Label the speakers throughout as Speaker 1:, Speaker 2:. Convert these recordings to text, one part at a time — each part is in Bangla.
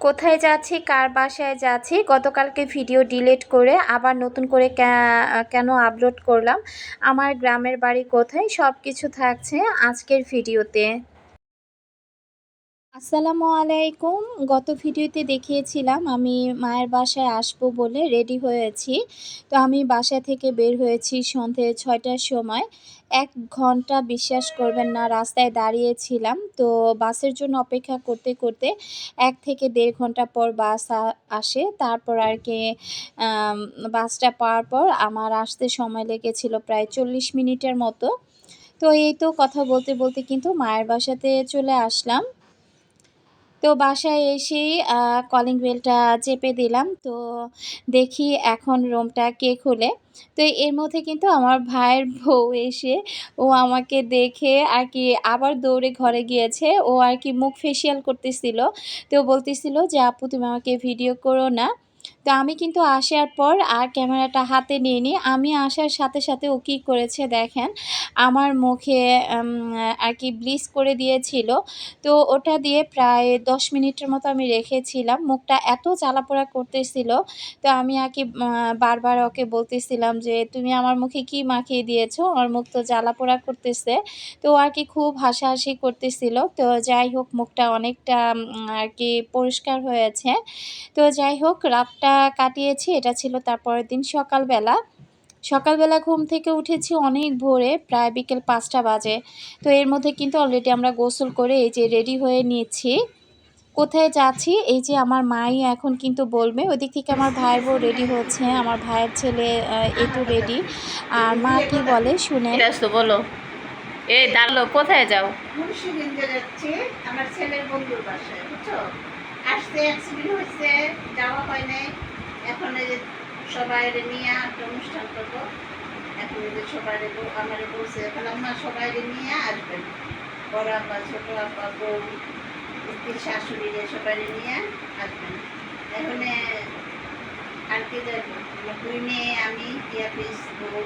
Speaker 1: কোথায় যাচ্ছি, কার বাসায় যাচ্ছি, গতকালকে ভিডিও ডিলিট করে আবার নতুন করে কেন আপলোড করলাম, আমার গ্রামের বাড়ি কোথায়, সব কিছু থাকছে আজকের ভিডিওতে। আসসালামু আলাইকুম। গত ভিডিওতে দেখিয়েছিলাম আমি মায়ের বাসায় আসবো বলে রেডি হয়েছি। তো আমি বাসা থেকে বের হয়েছি সন্ধ্যে 6টার সময়। 1 ঘন্টা বিশ্বাস করবেন না রাস্তায় দাঁড়িয়েছিলাম। তো বাসের জন্য অপেক্ষা করতে করতে 1 থেকে 1.5 ঘন্টা পর বাস আসে। তারপর আর কি বাসটা পাওয়ার পর আমার আসতে সময় লেগেছিল প্রায় 40 মিনিটের মতো। তো এই তো কথা বলতে বলতে কিন্তু মায়ের বাসাতে চলে আসলাম। তো বাসায় এসেই কলিং বেলটা চেপে দিলাম। তো দেখি এখন রুমটা কে খোলে। তো এর মধ্যে কিন্তু আমার ভাইয়ের বউ এসে ও আমাকে দেখে আর কি আবার দৌড়ে ঘরে গিয়েছে। ও আর কি মুখ ফেসিয়াল করতেছিল। তো বলতেছিল যে আপু তুমি আমাকে ভিডিও করো না। তো আমি কিন্তু আসার পর আর ক্যামেরাটা হাতে নিইনি। আমি আসার সাথে সাথে ও কী করেছে দেখেন, আমার মুখে আর কি ব্লিচ করে দিয়েছিল। তো ওটা দিয়ে প্রায় 10 মিনিটের মতো আমি রেখেছিলাম। মুখটা এত জ্বালাপোড়া করতেছিল। তো আমি আর কি বারবার ওকে বলতেছিলাম যে, "তুমি আমার মুখে কি মাখিয়ে দিয়েছো? আমার মুখ তো জ্বালাপোড়া করতেছে।" তো ও আর কি খুব হাসাহাসি করতেছিল। তো যাই হোক মুখটা অনেকটা আর কি পরিষ্কার হয়েছে। তো যাই হোক রাতটা কাটিয়েছি। এটা ছিল তার পরের দিন সকালবেলা। সকালবেলা ঘুম থেকে উঠেছি অনেক ভোরে, প্রায় বিকেল 5টা বাজে। তো এর মধ্যে কিন্তু অলরেডি আমরা গোসল করে এই যে রেডি হয়ে নিয়েছি। কোথায় যাচ্ছি এই যে আমার মাই এখন কিন্তু বলবে। ওদিক থেকে আমার ভাইয়ের বউ রেডি হচ্ছে, আমার ভাইয়ের ছেলে এই তো রেডি। আর মা কি বলে শুনেন।
Speaker 2: বলো, এই দাঁড়ালো, কোথায় যাও?
Speaker 3: মুন্সিগঞ্জে যাচ্ছি আমার ছেলের বন্ধুর বাসায়, বুঝছো? আসতে অ্যাক্সিডেন্ট হয়েছে, যাওয়া হয় নাই। এখন এই যে সবাই নিয়ে একটা অনুষ্ঠান করবো। এখন এই যে সবাই আমার বলছে এখন আমার সবাই নিয়ে আসবেন, বড় আপা, ছোট আপা, বউ, স্ত্রী, শাশুড়ি, সবাই নিয়ে আসবেন। এখন আর কি যাবো, আমার 2 মেয়ে, আমি, পিস, বউ,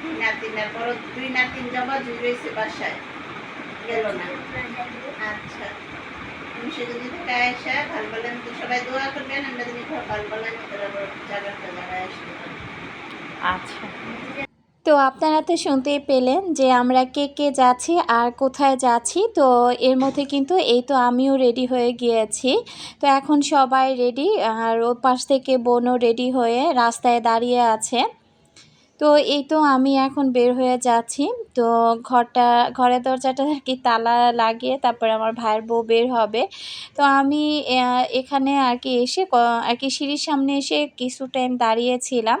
Speaker 3: 2 নাতিন, আর বড় 2 নাতিন জমা জুড়েছে বাসায়, গেল না। আচ্ছা, তুমি সেদিন থেকে আসা ভালো বলেন তো, সবাই দোয়া করবেন আমরা যদি ভালো বলেন জায়গাটা জায়গায় আসতে পারি।
Speaker 2: আচ্ছা,
Speaker 1: তো আপনারা তো শুনতেই পেলেন যে আমরা কে কে যাচ্ছি আর কোথায় যাচ্ছি। তো এর মধ্যে কিন্তু এই তো আমিও রেডি হয়ে গিয়েছি। তো এখন সবাই রেডি, আর ওর পাশ থেকে বোনও রেডি হয়ে রাস্তায় দাঁড়িয়ে আছে। তো এই তো আমি এখন বের হয়ে যাচ্ছি। তো ঘরের দরজাটা আর কি তালা লাগিয়ে তারপরে আমার ভাইয়ের বউ বের হবে। তো আমি এখানে আর কি এসে আর কি সিঁড়ির সামনে এসে কিছু টাইম দাঁড়িয়েছিলাম।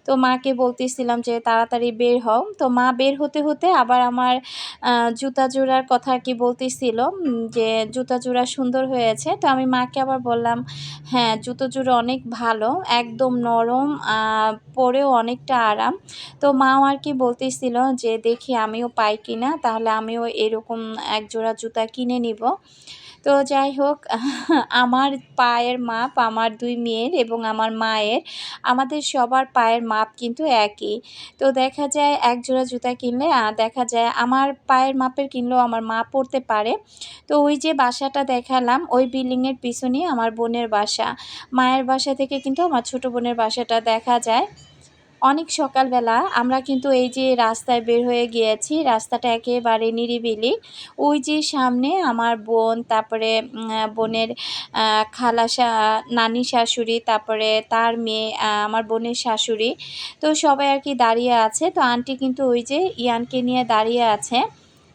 Speaker 1: তো মাকে বলতেছিলাম যে তাড়াতাড়ি বের হও। তো মা বের হতে হতে আবার আমার জুতা জোড়ার কথা আর কি বলতেছিল, যে জুতা জোড়া সুন্দর হয়েছে। তো আমি মাকে আবার বললাম, হ্যাঁ জুতো জোড়া অনেক ভালো, একদম নরম, পরেও অনেকটা আরাম। তো মাও আর কি বলতেছিল যে দেখি আমিও পাই কিনা, তাহলে আমিও এরকম এক জোড়া জুতা কিনে নিব। তো যাই হোক আমার পায়ের মাপ আমার 2 মেয়ের এবং আমার মায়ের, আমাদের সবার পায়ের মাপ কিন্তু একই। তো দেখা যায় এক জোড়া জুতা কিনলে দেখা যায় আমার পায়ের মাপের কিনলেও আমার মা পরতে পারে। তো ওই যে বাসাটা দেখালাম ওই বিল্ডিংয়ের পিছনেই আমার বোনের বাসা। মায়ের বাসা থেকে কিন্তু আমার ছোট বোনের বাসাটা দেখা যায়। অনেক সকালবেলা আমরা কিন্তু এই যে রাস্তায় বের হয়ে গিয়েছি। রাস্তাটা একেবারে নিরিবিলি। ওই যে সামনে আমার বোন, তারপরে বোনের নানি শাশুড়ি, তারপরে তার মেয়ে, আমার বোনের শাশুড়ি। তো সবাই আর কি দাঁড়িয়ে আছে। তো আন্টি কিন্তু ওই যে ইয়ানকে নিয়ে দাঁড়িয়ে আছে।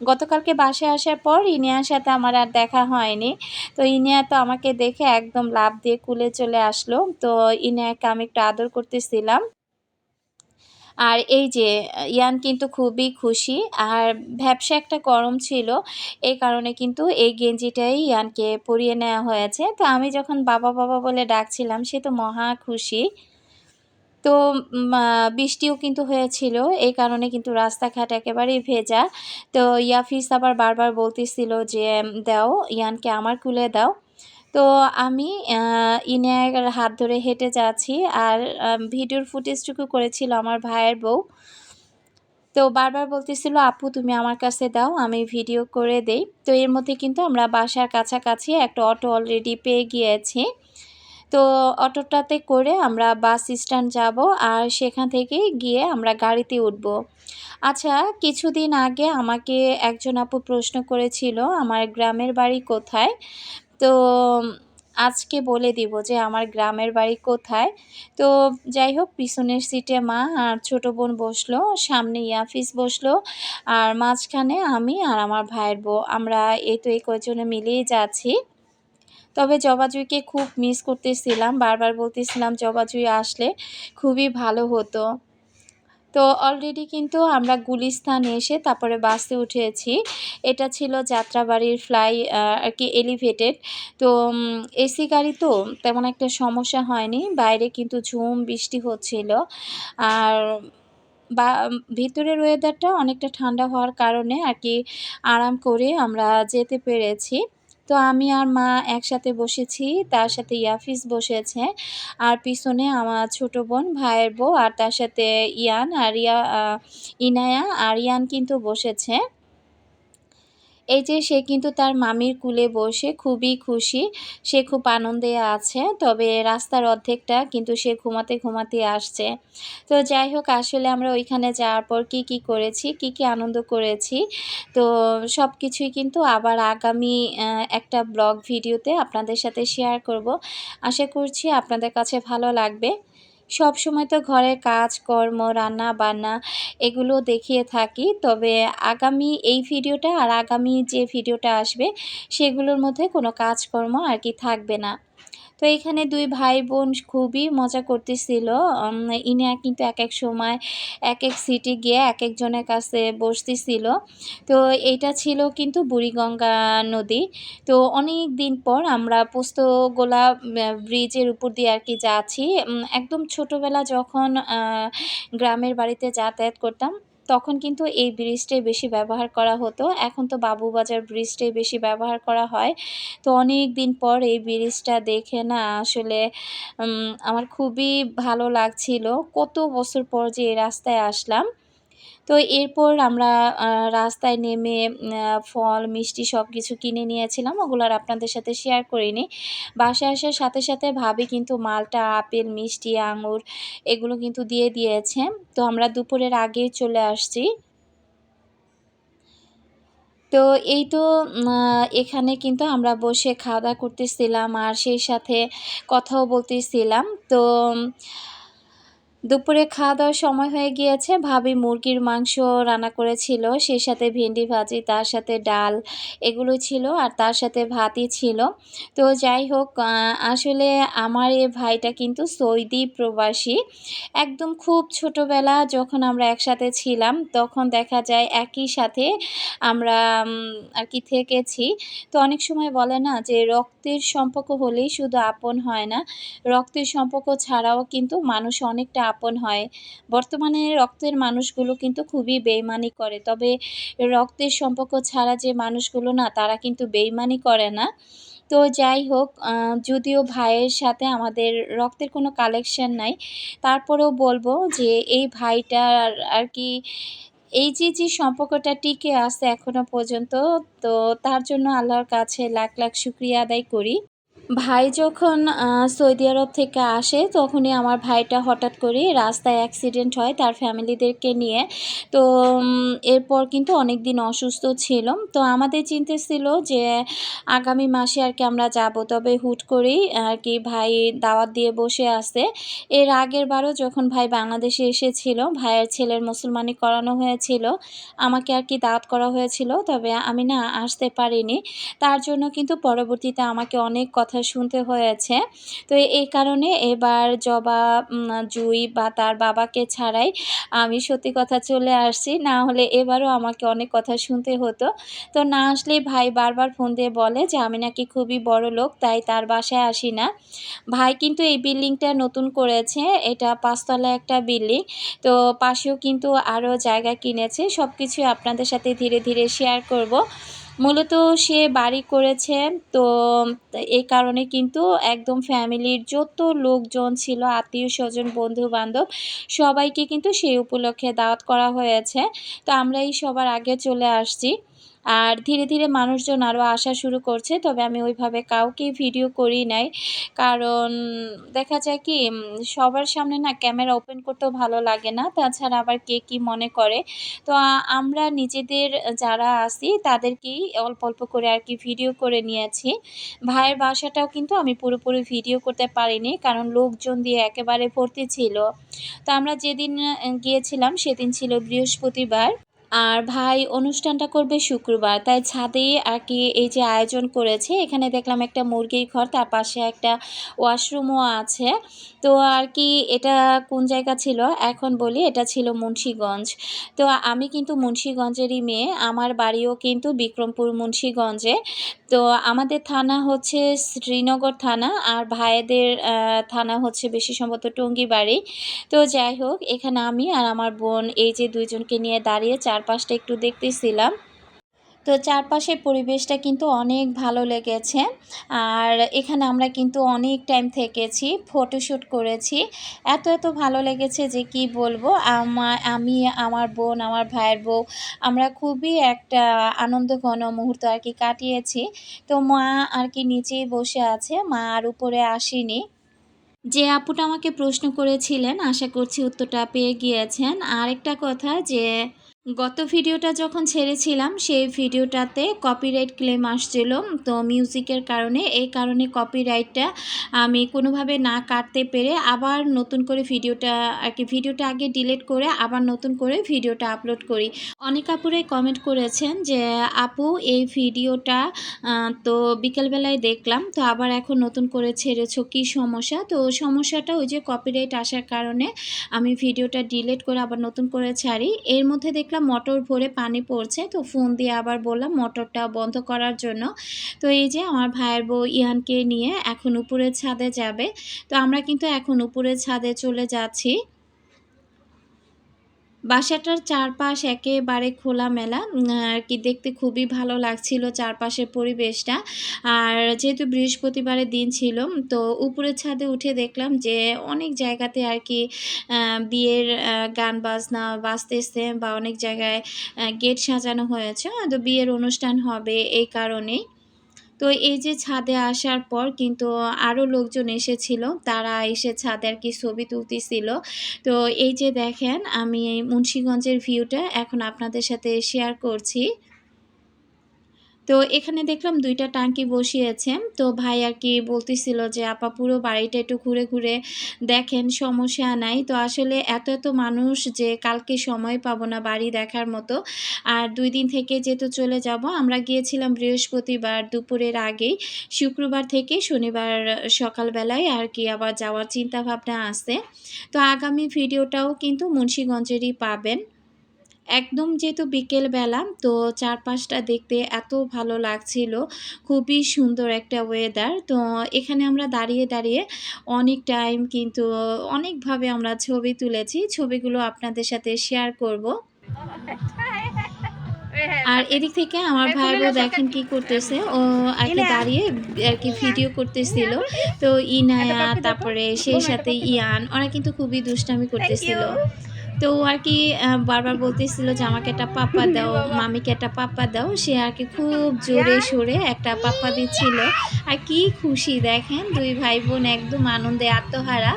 Speaker 1: গতকালকে বাসায় আসার পর ইনিয়ার সাথে আমার আর দেখা হয়নি। তো ইনিয়া তো আমাকে দেখে একদম লাফ দিয়ে কুলে চলে আসলো। তো ইনিয়াকে আমি একটু আদর করতেছিলাম। আর এই যে ইয়ান কিন্তু খুবই খুশি। আর ভ্যাপসা একটা গরম ছিল, এই কারণে কিন্তু এই গেঞ্জিটাই ইয়ানকে পরিয়ে নেওয়া হয়েছে। তো আমি যখন বাবা বাবা বলে ডাকছিলাম সে তো মহা খুশি। তো বৃষ্টিও কিন্তু হয়েছিল, এই কারণে কিন্তু রাস্তাঘাট একেবারেই ভেজা। তো ইয়াফিস আবার বারবার বলতেছিল যে দাও ইয়ানকে আমার কুলে দাও। তো আমি ইনার হাত ধরে হেঁটে যাচ্ছি। আর ভিডিওর ফুটেজটুকু করেছিল আমার ভাইয়ের বউ। তো বারবার বলতেছিল, আপু তুমি আমার কাছে দাও, আমি ভিডিও করে দেই। তো এর মধ্যে কিন্তু আমরা বাসার কাছাকাছি একটা অটো অলরেডি পেয়ে গিয়েছি। তো অটোটাতে করে আমরা বাস স্ট্যান্ড যাব, আর সেখান থেকে গিয়ে আমরা গাড়িতে উঠব। আচ্ছা, কিছুদিন আগে আমাকে একজন আপু প্রশ্ন করেছিল আমার গ্রামের বাড়ি কোথায়। তো আজকে বলে দিব যে আমার গ্রামের বাড়ি কোথায়। তো যাই হোক, পিছনের সিটে মা আর ছোট বোন বসলো, সামনে ইয়াফিস বসলো, আর মাঝখানে আমি আর আমার ভাইয়ের বউ। আমরা এই কয়জনে মিলেই যাচ্ছি। তবে জবাজুইকে খুব মিস করতেছিলাম, বারবার বলতেছিলাম জবাজুই আসলে খুবই ভালো হতো। তো অলরেডি কিন্তু আমরা গুলিস্তানে এসে তারপরে বাসে উঠেছি। এটা ছিল যাত্রাবাড়ির ফ্লাই আর কি এলিভেটেড। তো এসি গাড়ি তো তেমন একটা সমস্যা হয়নি, বাইরে কিন্তু ঝুম বৃষ্টি হচ্ছিল। আর বা ভিতরের ওয়েদারটা অনেকটা ঠান্ডা হওয়ার কারণে আর কি আরাম করে আমরা যেতে পেরেছি। তো আমি আর মা একসাথে বসেছি, তার সাথে ইয়াফিস বসেছে, আর পিছনে আমার ছোট বোন, ভাইয়ের বউ, আর তার সাথে ইয়ান আর ইনায়া আর ইয়ান কিন্তু বসেছে। এই যে সে কিন্তু তার মামির কুলে বসে খুবই খুশি, সে খুব আনন্দে আছে। তবে রাস্তার অর্ধেকটা কিন্তু সে ঘুমাতে ঘুমাতে আসছে। তো যাই হোক, আসলে আমরা ওইখানে যাওয়ার পর কি কি করেছি, কি কি আনন্দ করেছি, তো সব কিছুই কিন্তু আবার আগামী একটা ব্লগ ভিডিওতে আপনাদের সাথে শেয়ার করব। আশা করছি আপনাদের কাছে ভালো লাগবে। সব সময় তো ঘরের কাজকর্ম, রান্না বান্না এগুলো দেখিয়ে থাকি। তবে আগামী এই ভিডিওটা আর আগামী যে ভিডিওটা আসবে সেগুলোর মধ্যে কোনো কাজকর্ম আর কি থাকবে না। তো এখানে দুই ভাই বোন খুবই মজা করতেছিল। ইনিয়া কিন্তু এক এক সময় এক এক সিটে গিয়ে এক একজনের কাছে বসতেছিল। তো এইটা ছিল কিন্তু বুড়িগঙ্গা নদী। তো অনেক দিন পর আমরা পোস্তগোলা ব্রিজের উপর দিয়ে আর কি যাচ্ছি। একদম ছোটোবেলা যখন গ্রামের বাড়িতে যাতায়াত করতাম তখন কিন্তু এই ব্রিজটাই বেশি ব্যবহার করা হতো। এখন তো বাবুবাজার ব্রিজটাই বেশি ব্যবহার করা হয়। তো অনেক দিন পর এই ব্রিজটা দেখে না আসলে আমার খুবই ভালো লাগছিল। কত বছর পর যে এই রাস্তায় আসলাম। তো এরপর আমরা রাস্তায় নেমে ফল, মিষ্টি সব কিছু কিনে নিয়েছিলাম। ওগুলো আর আপনাদের সাথে শেয়ার করিনি। বাসায় আসার সাথে সাথে ভাবি কিন্তু মাল্টা, আপেল, মিষ্টি, আঙুর এগুলো কিন্তু দিয়ে দিয়েছে। তো আমরা দুপুরের আগেই চলে আসছি। তো এই তো এখানে কিন্তু আমরা বসে খাওয়া-দাওয়া করতেছিলাম, আর সেই সাথে কথাও বলতেছিলাম। তো দুপুরে খাওয়া-দাওয়ার সময় হয়ে গিয়েছে। ভাবি মুরগির মাংস রান্না করেছিল, সেই সাথে ভেন্ডি ভাজি, তার সাথে ডাল এগুলো ছিল, আর তার সাথে ভাতই ছিল। তো যাই হোক, আসলে আমার এই ভাইটা কিন্তু সৌদি প্রবাসী। একদম খুব ছোটোবেলা যখন আমরা একসাথে ছিলাম তখন দেখা যায় একই সাথে আমরা আর কি থেকেছি। তো অনেক সময় বলে না যে রক্তের সম্পর্ক হলেই শুধু আপন হয় না, রক্তের সম্পর্ক ছাড়াও কিন্তু মানুষ অনেকটা আপন হয়। বর্তমানে রক্তের মানুষগুলো কিন্তু খুবই বেইমানি করে, তবে রক্তের সম্পর্ক ছাড়া যে মানুষগুলো না তারা কিন্তু বেইমানি করে না। তো যাই হোক, যদিও ভাইয়ের সাথে আমাদের রক্তের কোনো কালেকশন নাই, তারপরেও বলবো যে এই ভাইটার আর কি এই যে সম্পর্কটা টিকে আছে এখনো পর্যন্ত, তো তার জন্য আল্লাহর কাছে লাখ লাখ শুকরিয়া আদায় করি। ভাই যখন সৌদি আরব থেকে আসে তখনই আমার ভাইটা হঠাৎ করে রাস্তায় অ্যাক্সিডেন্ট হয় তার ফ্যামিলিদেরকে নিয়ে। তো এরপর কিন্তু অনেক দিন অসুস্থ ছিল। তো আমাদের চিন্তা ছিল যে আগামী মাসে আর কি আমরা যাব, তবে হুট করেই আর কি ভাই দাওয়াত দিয়ে বসে আছে। এর আগের বারও যখন ভাই বাংলাদেশে এসেছিল, ভাইয়ের ছেলের মুসলমানি করানো হয়েছিল, আমাকে আর কি দাওয়াত করা হয়েছিল, তবে আমি না আসতে পারিনি। তার জন্য কিন্তু পরবর্তীতে আমাকে অনেক কথা শুনতে হয়েছে। তো এই কারণে এবার জবা, জুই বা তার বাবাকে ছাড়াই আমি সত্যি কথা চলে আসছি, না হলে এবারও আমাকে অনেক কথা শুনতে হতো। তো না আসলেই ভাই বারবার ফোন দিয়ে বলে যে আমি নাকি খুবই বড়লোক, তাই তার বাসায় আসি না। ভাই কিন্তু এই বিল্ডিংটা নতুন করেছে, এটা ৫ তলা একটা বিল্ডিং। তো পাশেও কিন্তু আরও জায়গা কিনেছে, সব কিছুই আপনাদের সাথে ধীরে ধীরে শেয়ার করব। মূলত সে বাড়ি করেছে। তো এই কারণে কিন্তু একদম ফ্যামিলির যত লোকজন ছিল, আত্মীয়স্বজন, বন্ধু-বান্ধব সবাইকে কিন্তু সেই উপলক্ষে দাওয়াত করা হয়েছে। তো আমরাই সবার আগে চলে আসছি। আর ধীরে, ধীরে মানুষজন আরও আসা শুরু করছে। তবে আমি ওইভাবে কাউকেই ভিডিও করি নাই। কারণ দেখা যায় কি সবার সামনে না ক্যামেরা ওপেন করতেও ভালো লাগে না। তাছাড়া আবার কে কি মনে করে। তো আমরা নিজেদের যারা আছি তাদেরকেই অল্প, অল্প করে আরকি ভিডিও করে নিয়েছি। ভাইয়ের বাসাটাও কিন্তু আমি পুরোপুরি ভিডিও করতে পারিনি। কারণ লোকজন দিয়ে একেবারে ভর্তি ছিল। তো আমরা যেদিন গিয়েছিলাম সেদিন ছিল বৃহস্পতিবার। আর ভাই অনুষ্ঠানটা করবে শুক্রবার। তাই ছাদেই আরকি এই যে আয়োজন করেছে, এখানে দেখলাম একটা মুরগির ঘর, তার পাশে একটা ওয়াশরুমও আছে। তো আরকি এটা কোন জায়গা ছিল এখন বলি, এটা ছিল মুন্সিগঞ্জ। তো আমি কিন্তু মুন্সিগঞ্জেরই মেয়ে। আমার বাড়িও কিন্তু বিক্রমপুর মুন্সিগঞ্জে। তো আমাদের থানা হচ্ছে শ্রীনগর থানা, আর ভাইয়েদের থানা হচ্ছে বেশি সম্ভবত টঙ্গীবাড়ি। তো যাই হোক, এখানে আমি আর আমার বোন এই যে ২ জনকে নিয়ে দাঁড়িয়ে চারপাশটা একটু দেখতেছিলাম। তো চারপাশের পরিবেশটা কিন্তু অনেক ভালো লেগেছে। আর এখানে আমরা কিন্তু অনেক টাইম থেকেছি, ফটোশ্যুট করেছি। এত, এত ভালো লেগেছে যে কি বলবো। আমি, আমার বোন, আমার ভাইয়ের বউ আমরা খুবই একটা আনন্দঘন মুহূর্ত আরকি কাটিয়েছি। তো মা আরকি নিচেই বসে আছে, মা আর উপরে আসেনি। যে আপুটা আমাকে প্রশ্ন করেছিলেন, আশা করছি উত্তরটা পেয়ে গিয়েছেন। আরেকটা কথা যে গত ভিডিওটা যখন ছেড়েছিলাম সেই ভিডিওটাতে কপিরাইট ক্লেম আসছিল। তো মিউজিকের কারণে, এই কারণে কপিরাইটটা আমি কোনোভাবে না কাটতে পেরে আবার নতুন করে ভিডিওটা আগে ডিলিট করে আবার নতুন করে ভিডিওটা আপলোড করি। অনেক আপুরাই কমেন্ট করেছেন যে আপু এই ভিডিওটা তো বিকেলবেলায় দেখলাম, তো আবার এখন নতুন করে ছেড়েছো, কী সমস্যা? তো সমস্যাটা ওই যে কপিরাইট আসার কারণে আমি ভিডিওটা ডিলিট করে আবার নতুন করে ছাড়ি। এর মধ্যে দেখলাম মোটর ভরে পানি পড়ছে, তো ফোন দিয়ে আবার বললাম মোটরটা বন্ধ করার জন্য। তো এই যে আমার ভাইয়ের বউ ইহানকে নিয়ে এখন উপরের ছাদে যাবে। তো আমরা কিন্তু এখন উপরের ছাদে চলে যাচ্ছি। বাসাটার চারপাশ একেবারে খোলামেলা, আরকি দেখতে খুবই ভালো লাগছিল চারপাশের পরিবেশটা। আর যেহেতু বৃহস্পতিবারের দিন ছিল, তো উপরের ছাদে উঠে দেখলাম যে অনেক জায়গাতে আরকি বিয়ের গান বাজনা বাজতেছে, বা অনেক জায়গায় গেট সাজানো হয়েছে। হয়তো বিয়ের অনুষ্ঠান হবে এই কারণেই। তো এই যে ছাদে আসার পর কিন্তু আরও লোকজন এসেছিল। তারা এসে ছাদে আরকি ছবি তুলতেছিল। তো এই যে দেখেন, আমি মুন্সিগঞ্জের ভিউটা এখন আপনাদের সাথে শেয়ার করছি। তো এখানে দেখলাম ২ টা টাঙ্কি বসিয়েছে। তো ভাই আরকি বলতেছিল যে আপা পুরো বাড়িটা একটু ঘুরে, ঘুরে দেখেন, সমস্যা নাই। তো আসলে এত, এত মানুষ যে কালকে সময় পাবো না বাড়ি দেখার মতো। আর ২ দিন থেকে যেহেতু চলে যাব, আমরা গিয়েছিলাম বৃহস্পতিবার দুপুরের আগেই। শুক্রবার থেকে শনিবার সকালবেলায় আরকি আবার যাওয়ার চিন্তাভাবনা আছে। তো আগামী ভিডিওটাও কিন্তু মুন্সিগঞ্জেরই পাবেন। একদম যেহেতু বিকেলবেলা, তো চারপাশটা দেখতে এত ভালো লাগছিল। খুবই সুন্দর একটা ওয়েদার। তো এখানে আমরা দাঁড়িয়ে, দাঁড়িয়ে অনেক টাইম কিন্তু অনেকভাবে আমরা ছবি তুলেছি। ছবিগুলো আপনাদের সাথে শেয়ার করব। আর এদিক থেকে আমার ভাই বউ দেখেন কি করতেছে। ও আরকি দাঁড়িয়ে আরকি ভিডিও করতেছিল। তো ইনায়া, তারপরে সেই সাথে ইয়ান, ওরা কিন্তু খুবই দুষ্টামি করতেছিল। তো ও আরকি বারবার বলতেছিল যে আমাকে একটা পাপ্পা দাও, মামিকে একটা পাপ্পা দাও। সে আরকি খুব জোরে সোরে একটা পাপ্পা দিচ্ছিল। আর কি খুশি দেখেন, ২ ভাই বোন একদম আনন্দে আত্মহারা।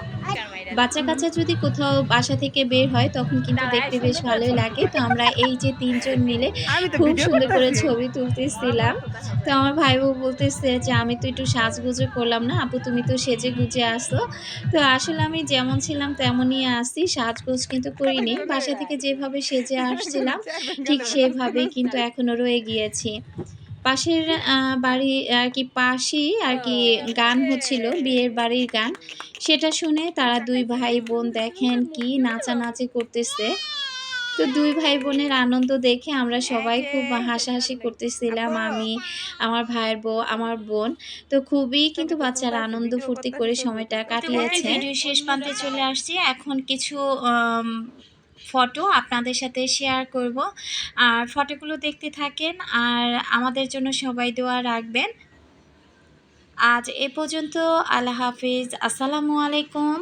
Speaker 1: বাচ্চা-কাচ্চা যদি কোথাও বাসা থেকে বের হয় তখন কিন্তু দেখতে বেশ ভালোই লাগে। তো আমরা এই যে ৩ জন মিলে খুব সুন্দর করে ছবি তুলতেছিলাম। তো আমার ভাই-বউ বলতেছে যে আমি তো একটু সাজগোজও করলাম না। আপু তুমি তো সেজে-গুজে আসো। তো আসলে আমি যেমন ছিলাম তেমনই আছি। সাজগোজ কিন্তু করিনি। বাসা থেকে যেভাবে সেজে আসছিলাম ঠিক সেভাবেই কিন্তু এখনো রয়ে গিয়েছি। পাশের বাড়ি আরকি পাশেই আরকি গান হচ্ছিল, বিয়ের বাড়ির গান। সেটা শুনে তারা ২ ভাই বোন দেখেন কি নাচানাচি করতেছে। তো ২ ভাই বোনের আনন্দ দেখে আমরা সবাই খুব হাসাহাসি করতেছিলাম। আমি, আমার ভাইয়ের বউ, আমার বোন। তো খুবই কিন্তু বাচ্চারা আনন্দ ফুর্তি করে সময়টা কাটিয়েছে। ভিডিও শেষ প্রান্তে চলে আসছি। এখন কিছু ফটো আপনাদের সাথে শেয়ার করব। আর ফটোগুলো দেখতে থাকেন আর আমাদের জন্য সবাই দোয়া রাখবেন। আজ এ পর্যন্ত। আল্লাহ হাফিজ। আসসালামু আলাইকুম।